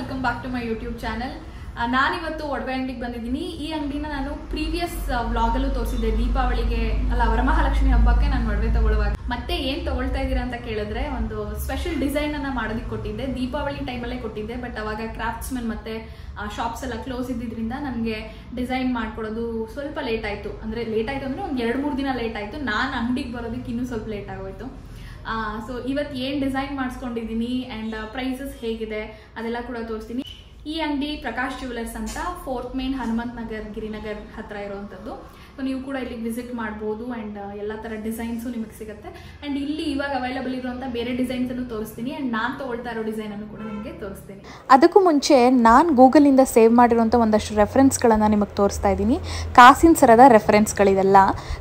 Welcome back to my YouTube channel. ನಾನಿವತ್ತು ಒಡವೆ ಅಂಗಡಿಗೆ ಬಂದಿದ್ದೀನಿ. ಈ ಅಂಗಡಿನ ನಾನು ಪ್ರೀವಿಯಸ್ ವ್ಲಾಗಲ್ಲೂ ತೋರಿಸಿದ್ದೆ. ದೀಪಾವಳಿಗೆ ಅಲ್ಲ, ವರಮಹಾಲಕ್ಷ್ಮಿ ಹಬ್ಬಕ್ಕೆ ನಾನು ಒಡವೆ ತಗೊಳ್ಳುವಾಗ ಮತ್ತೆ ಏನ್ ತಗೊಳ್ತಾ ಇದ್ದೀರಾ ಅಂತ ಕೇಳಿದ್ರೆ, ಒಂದು ಸ್ಪೆಷಲ್ ಡಿಸೈನ್ ಅನ್ನ ಮಾಡೋದಕ್ಕೆ ಕೊಟ್ಟಿದ್ದೆ. ದೀಪಾವಳಿ ಟೈಮಲ್ಲೇ ಕೊಟ್ಟಿದ್ದೆ, ಬಟ್ ಅವಾಗ ಕ್ರಾಫ್ಟ್ಸ್ಮನ್ ಮತ್ತೆ ಶಾಪ್ಸ್ ಎಲ್ಲ ಕ್ಲೋಸ್ ಇದ್ದಿದ್ರಿಂದ ನನಗೆ ಡಿಸೈನ್ ಮಾಡ್ಕೊಡೋದು ಸ್ವಲ್ಪ ಲೇಟ್ ಆಯ್ತು. ಅಂದ್ರೆ ಒಂದು 2-3 ದಿನ ಲೇಟ್ ಆಯ್ತು. ನಾನು ಅಂಗಡಿಗೆ ಬರೋದಕ್ಕೆ ಇನ್ನೂ ಸ್ವಲ್ಪ ಲೇಟ್ ಆಗೋಯ್ತು. ಸೊ ಇವತ್ತು ಏನು ಡಿಸೈನ್ ಮಾಡಿಸ್ಕೊಂಡಿದ್ದೀನಿ ಆ್ಯಂಡ್ ಪ್ರೈಸಸ್ ಹೇಗಿದೆ ಅದೆಲ್ಲ ಕೂಡ ತೋರಿಸ್ತೀನಿ. ಈ ಅಂಗಡಿ ಪ್ರಕಾಶ್ ಜ್ಯುವೆಲರ್ಸ್ ಅಂತ 4th ಮೇನ್ ಹನುಮಂತ್ ನಗರ್ ಗಿರಿನಗರ್ ಹತ್ರ ಇರುವಂಥದ್ದು. ಸೊ ನೀವು ಕೂಡ ಇಲ್ಲಿಗೆ ವಿಸಿಟ್ ಮಾಡ್ಬೋದು ಆ್ಯಂಡ್ ಎಲ್ಲ ಥರ ಡಿಸೈನ್ಸು ನಿಮಗೆ ಸಿಗುತ್ತೆ. ಆ್ಯಂಡ್ ಇಲ್ಲಿ ಇವಾಗ ಅವೈಲಬಲ್ ಇರುವಂಥ ಬೇರೆ ಡಿಸೈನ್ಸನ್ನು ತೋರಿಸ್ತೀನಿ ಆ್ಯಂಡ್ ನಾನು ತೊಗೊಳ್ತಾ ಇರೋ ಡಿಸೈನನ್ನು ಕೂಡ ನಿಮಗೆ ತೋರಿಸ್ತೀನಿ. ಅದಕ್ಕೂ ಮುಂಚೆ ನಾನು ಗೂಗಲಿಂದ ಸೇವ್ ಮಾಡಿರುವಂಥ ಒಂದಷ್ಟು ರೆಫರೆನ್ಸ್ಗಳನ್ನು ನಿಮಗೆ ತೋರಿಸ್ತಾ ಇದ್ದೀನಿ. ಕಾಸಿನ ಸರದ ರೆಫರೆನ್ಸ್ಗಳಿದೆಲ್ಲ.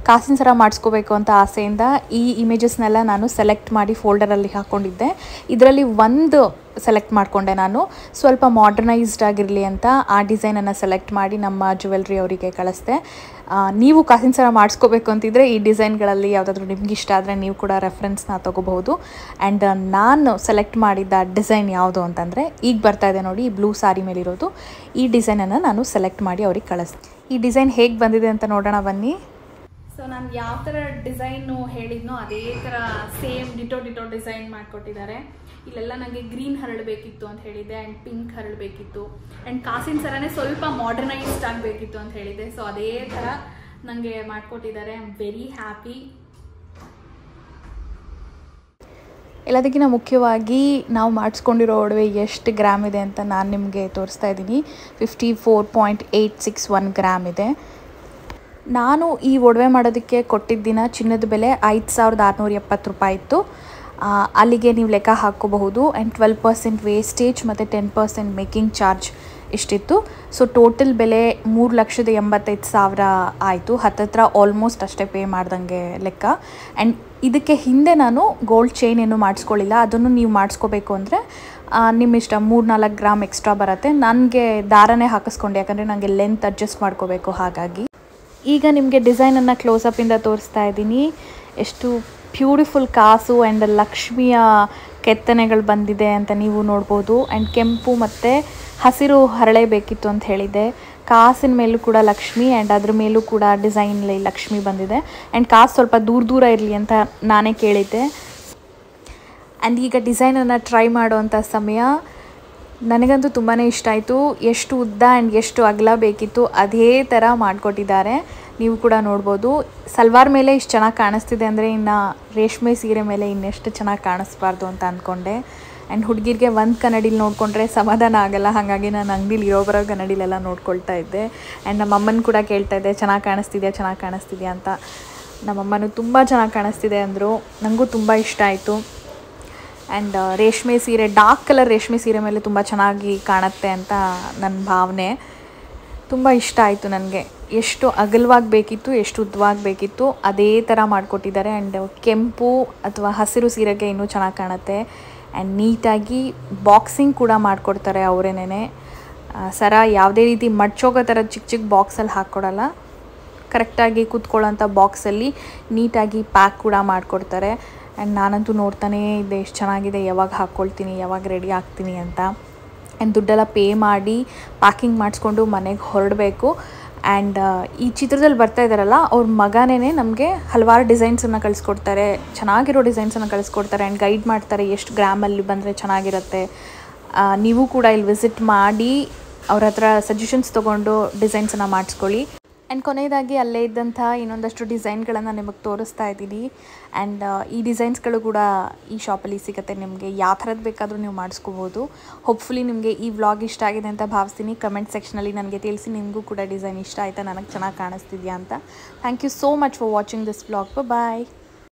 ಕಾಸಿನ ಸರ ಮಾಡಿಸ್ಕೋಬೇಕು ಅಂತ ಆಸೆಯಿಂದ ಈ ಇಮೇಜಸ್ನೆಲ್ಲ ನಾನು ಸೆಲೆಕ್ಟ್ ಮಾಡಿ ಫೋಲ್ಡರಲ್ಲಿ ಹಾಕ್ಕೊಂಡಿದ್ದೆ. ಇದರಲ್ಲಿ ಒಂದು ಸೆಲೆಕ್ಟ್ ಮಾಡಿಕೊಂಡೆ. ನಾನು ಸ್ವಲ್ಪ ಮಾಡರ್ನೈಸ್ಡ್ ಆಗಿರಲಿ ಅಂತ ಆ ಡಿಸೈನನ್ನು ಸೆಲೆಕ್ಟ್ ಮಾಡಿ ನಮ್ಮ ಜ್ಯುವೆಲ್ರಿ ಅವರಿಗೆ ಕಳಿಸ್ದೆ. ನೀವು ಕಾಸಿನ ಸರ ಮಾಡಿಸ್ಕೋಬೇಕು ಅಂತಿದ್ರೆ ಈ ಡಿಸೈನ್ಗಳಲ್ಲಿ ಯಾವುದಾದ್ರೂ ನಿಮ್ಗೆ ಇಷ್ಟ ಆದರೆ ನೀವು ಕೂಡ ರೆಫರೆನ್ಸ್ನ ತೊಗೋಬಹುದು. ಆ್ಯಂಡ್ ನಾನು ಸೆಲೆಕ್ಟ್ ಮಾಡಿದ್ದ ಡಿಸೈನ್ ಯಾವುದು ಅಂತಂದರೆ ಈಗ ಬರ್ತಾ ಇದೆ ನೋಡಿ, ಈ ಬ್ಲೂ ಸಾರಿ ಮೇಲಿರೋದು. ಈ ಡಿಸೈನನ್ನು ನಾನು ಸೆಲೆಕ್ಟ್ ಮಾಡಿ ಅವ್ರಿಗೆ ಕಳಿಸ್ದೆ. ಈ ಡಿಸೈನ್ ಹೇಗೆ ಬಂದಿದೆ ಅಂತ ನೋಡೋಣ ಬನ್ನಿ. ಸೊ ನಾನು ಯಾವ ಥರ ಡಿಸೈನು ಹೇಳಿದ್ನೋ ಅದೇ ಥರ ಸೇಮ್ ಡಿಟೋ ಡಿಸೈನ್ ಮಾಡಿಕೊಟ್ಟಿದ್ದಾರೆ. ಇಲ್ಲೆಲ್ಲ ನನಗೆ ಗ್ರೀನ್ ಹರಳಬೇಕಿತ್ತು ಅಂತ ಹೇಳಿದ್ದೆ ಆ್ಯಂಡ್ ಪಿಂಕ್ ಹರಳಬೇಕಿತ್ತು ಆ್ಯಂಡ್ ಕಾಸಿನ ಸರನೇ ಸ್ವಲ್ಪ ಮಾಡರ್ನೈಸ್ಡ್ ಆಗಬೇಕಿತ್ತು ಅಂತ ಹೇಳಿದ್ದೆ. ಸೊ ಅದೇ ಥರ ನನಗೆ ಮಾಡಿಕೊಟ್ಟಿದ್ದಾರೆ. I am very happy. ಎಲ್ಲದಕ್ಕಿಂತ ಮುಖ್ಯವಾಗಿ ನಾವು ಮಾಡಿಸ್ಕೊಂಡಿರೋ ಒಡವೆ ಎಷ್ಟು ಗ್ರಾಮ್ ಇದೆ ಅಂತ ನಾನು ನಿಮಗೆ ತೋರಿಸ್ತಾ ಇದ್ದೀನಿ. 54.861 ಗ್ರಾಮ್ ಇದೆ. ನಾನು ಈ ಒಡವೆ ಮಾಡೋದಕ್ಕೆ ಕೊಟ್ಟಿದ್ದ ದಿನ ಚಿನ್ನದ ಬೆಲೆ 5,670 ರೂಪಾಯಿ ಇತ್ತು. ಅಲ್ಲಿಗೆ ನೀವು ಲೆಕ್ಕ ಹಾಕ್ಕೋಬಹುದು. ಆ್ಯಂಡ್ 12% ವೇಸ್ಟೇಜ್ ಮತ್ತು 10% ಮೇಕಿಂಗ್ ಚಾರ್ಜ್ ಇಷ್ಟಿತ್ತು. ಸೊ ಟೋಟಲ್ ಬೆಲೆ 3,85,000 ಆಯಿತು. ಹತ್ತತ್ರ ಆಲ್ಮೋಸ್ಟ್ ಅಷ್ಟೇ ಪೇ ಮಾಡ್ದಂಗೆ ಲೆಕ್ಕ. ಆ್ಯಂಡ್ ಇದಕ್ಕೆ ಹಿಂದೆ ನಾನು ಗೋಲ್ಡ್ ಚೈನ್ ಏನು ಮಾಡಿಸ್ಕೊಳ್ಳಿಲ್ಲ. ಅದನ್ನು ನೀವು ಮಾಡಿಸ್ಕೋಬೇಕು ಅಂದರೆ ನಿಮ್ಮ ಇಷ್ಟ, 3-4 ಗ್ರಾಮ್ ಎಕ್ಸ್ಟ್ರಾ ಬರುತ್ತೆ. ನನಗೆ ದಾರನೇ ಹಾಕಿಸ್ಕೊಂಡೆ, ಯಾಕಂದರೆ ನನಗೆ ಲೆಂತ್ ಅಡ್ಜಸ್ಟ್ ಮಾಡ್ಕೋಬೇಕು. ಹಾಗಾಗಿ ಈಗ ನಿಮಗೆ ಡಿಸೈನನ್ನು ಕ್ಲೋಸಪ್ಪಿಂದ ತೋರಿಸ್ತಾ ಇದ್ದೀನಿ. ಎಷ್ಟು ಬ್ಯೂಟಿಫುಲ್ ಕಾಸು ಆ್ಯಂಡ್ ಲಕ್ಷ್ಮಿಯ ಕೆತ್ತನೆಗಳು ಬಂದಿದೆ ಅಂತ ನೀವು ನೋಡ್ಬೋದು. ಆ್ಯಂಡ್ ಕೆಂಪು ಮತ್ತು ಹಸಿರು ಹರಳೆ ಬೇಕಿತ್ತು ಅಂತ ಹೇಳಿದೆ. ಕಾಸಿನ ಮೇಲೂ ಕೂಡ ಲಕ್ಷ್ಮಿ ಆ್ಯಂಡ್ ಅದ್ರ ಮೇಲೂ ಕೂಡ ಡಿಸೈನ್ಲಿ ಲಕ್ಷ್ಮಿ ಬಂದಿದೆ. ಆ್ಯಂಡ್ ಕಾಸು ಸ್ವಲ್ಪ ದೂರ ಇರಲಿ ಅಂತ ನಾನೇ ಕೇಳಿದ್ದೆ. ಆ್ಯಂಡ್ ಈಗ ಡಿಸೈನನ್ನು ಟ್ರೈ ಮಾಡುವಂಥ ಸಮಯ ನನಗಂತೂ ತುಂಬಾ ಇಷ್ಟ ಆಯಿತು. ಎಷ್ಟು ಉದ್ದ ಆ್ಯಂಡ್ ಎಷ್ಟು ಅಗಲ ಬೇಕಿತ್ತು ಅದೇ ಥರ ಮಾಡಿಕೊಟ್ಟಿದ್ದಾರೆ. ನೀವು ಕೂಡ ನೋಡ್ಬೋದು. ಸಲ್ವಾರ್ ಮೇಲೆ ಇಷ್ಟು ಚೆನ್ನಾಗಿ ಕಾಣಿಸ್ತಿದೆ ಅಂದರೆ ಇನ್ನು ರೇಷ್ಮೆ ಸೀರೆ ಮೇಲೆ ಇನ್ನೆಷ್ಟು ಚೆನ್ನಾಗಿ ಕಾಣಿಸ್ಬಾರ್ದು ಅಂತ ಅಂದ್ಕೊಂಡೆ. ಆ್ಯಂಡ್ ಹುಡುಗಿರಿಗೆ ಒಂದು ಕನ್ನಡಿಲಿ ನೋಡಿಕೊಂಡ್ರೆ ಸಮಾಧಾನ ಆಗೋಲ್ಲ. ಹಾಗಾಗಿ ನಾನು ಅಂಗಡಿಲಿ ಇರೋಬರೋ ಕನ್ನಡಿಲೆಲ್ಲ ನೋಡ್ಕೊಳ್ತಾ ಇದ್ದೆ. ಆ್ಯಂಡ್ ನಮ್ಮಮ್ಮನ ಕೂಡ ಕೇಳ್ತಾ ಇದ್ದೆ, ಚೆನ್ನಾಗಿ ಕಾಣಿಸ್ತಿದ್ಯಾ ಅಂತ. ನಮ್ಮಮ್ಮನೂ ತುಂಬ ಚೆನ್ನಾಗಿ ಕಾಣಿಸ್ತಿದೆ ಅಂದರು. ನನಗೂ ತುಂಬ ಇಷ್ಟ ಆಯಿತು. ಆ್ಯಂಡ್ ರೇಷ್ಮೆ ಸೀರೆ, ಡಾರ್ಕ್ ಕಲರ್ ರೇಷ್ಮೆ ಸೀರೆ ಮೇಲೆ ತುಂಬ ಚೆನ್ನಾಗಿ ಕಾಣುತ್ತೆ ಅಂತ ನನ್ನ ಭಾವನೆ. ತುಂಬ ಇಷ್ಟ ಆಯಿತು ನನಗೆ. ಎಷ್ಟು ಅಗಲವಾಗಿ ಬೇಕಿತ್ತು, ಎಷ್ಟು ಉದ್ದವಾಗಿ ಬೇಕಿತ್ತು ಅದೇ ಥರ ಮಾಡಿಕೊಟ್ಟಿದ್ದಾರೆ. ಆ್ಯಂಡ್ ಕೆಂಪು ಅಥವಾ ಹಸಿರು ಸೀರೆಗೆ ಇನ್ನೂ ಚೆನ್ನಾಗಿ ಕಾಣುತ್ತೆ. ಆ್ಯಂಡ್ ನೀಟಾಗಿ ಬಾಕ್ಸಿಂಗ್ ಕೂಡ ಮಾಡಿಕೊಡ್ತಾರೆ ಅವರೇನೇ. ಸರ ಯಾವುದೇ ರೀತಿ ಮಡ್ಚೋಗೋ ಥರ ಚಿಕ್ಕ ಬಾಕ್ಸಲ್ಲಿ ಹಾಕ್ಕೊಡಲ್ಲ. ಕರೆಕ್ಟಾಗಿ ಕೂತ್ಕೊಳ್ಳೋಂಥ ಬಾಕ್ಸಲ್ಲಿ ನೀಟಾಗಿ ಪ್ಯಾಕ್ ಕೂಡ ಮಾಡಿಕೊಡ್ತಾರೆ. ಆ್ಯಂಡ್ ನಾನಂತೂ ನೋಡ್ತಾನೇ ಇದ್ದೆ, ಎಷ್ಟು ಚೆನ್ನಾಗಿದೆ, ಯಾವಾಗ ಹಾಕ್ಕೊಳ್ತೀನಿ, ಯಾವಾಗ ರೆಡಿ ಆಗ್ತೀನಿ ಅಂತ. ಆ್ಯಂಡ್ ದುಡ್ಡೆಲ್ಲ ಪೇ ಮಾಡಿ ಪ್ಯಾಕಿಂಗ್ ಮಾಡಿಸ್ಕೊಂಡು ಮನೆಗೆ ಹೊರಡಬೇಕು. ಆ್ಯಂಡ್ ಈ ಚಿತ್ರದಲ್ಲಿ ಬರ್ತಾ ಇದ್ದಾರಲ್ಲ, ಅವ್ರ ಮಗನೇ ನಮಗೆ ಹಲವಾರು ಡಿಸೈನ್ಸನ್ನು ಕಳಿಸ್ಕೊಡ್ತಾರೆ, ಚೆನ್ನಾಗಿರೋ ಡಿಸೈನ್ಸನ್ನು ಕಳಿಸ್ಕೊಡ್ತಾರೆ. ಆ್ಯಂಡ್ ಗೈಡ್ ಮಾಡ್ತಾರೆ ಎಷ್ಟು ಗ್ರಾಮಲ್ಲಿ ಬಂದರೆ ಚೆನ್ನಾಗಿರುತ್ತೆ. ನೀವು ಕೂಡ ಇಲ್ಲಿ ವಿಸಿಟ್ ಮಾಡಿ ಅವ್ರ ಹತ್ರ ಸಜೆಷನ್ಸ್ ತೊಗೊಂಡು ಡಿಸೈನ್ಸನ್ನು ಮಾಡಿಸ್ಕೊಳ್ಳಿ. ಆ್ಯಂಡ್ ಕೊನೆಯದಾಗಿ ಅಲ್ಲೇ ಇದ್ದಂಥ ಇನ್ನೊಂದಷ್ಟು ಡಿಸೈನ್ಗಳನ್ನು ನಿಮಗೆ ತೋರಿಸ್ತಾ ಇದ್ದೀನಿ. ಆ್ಯಂಡ್ ಈ ಡಿಸೈನ್ಸ್ಗಳು ಕೂಡ ಈ ಶಾಪಲ್ಲಿ ಸಿಗುತ್ತೆ. ನಿಮಗೆ ಯಾವ ಥರದ್ದು ಬೇಕಾದರೂ ನೀವು ಮಾಡಿಸ್ಕೋಬೋದು. ಹೋಪ್ಫುಲಿ ನಿಮಗೆ ಈ ವ್ಲಾಗ್ ಇಷ್ಟ ಆಗಿದೆ ಅಂತ ಭಾವಿಸ್ತೀನಿ. ಕಮೆಂಟ್ ಸೆಕ್ಷನಲ್ಲಿ ನನಗೆ ತಿಳಿಸಿ, ನಿಮಗೂ ಕೂಡ ಡಿಸೈನ್ ಇಷ್ಟ ಆಯಿತಾ, ನನಗೆ ಚೆನ್ನಾಗಿ ಕಾಣಿಸ್ತಿದೆಯಾ ಅಂತ. Thank you so much for watching this vlog. Bye.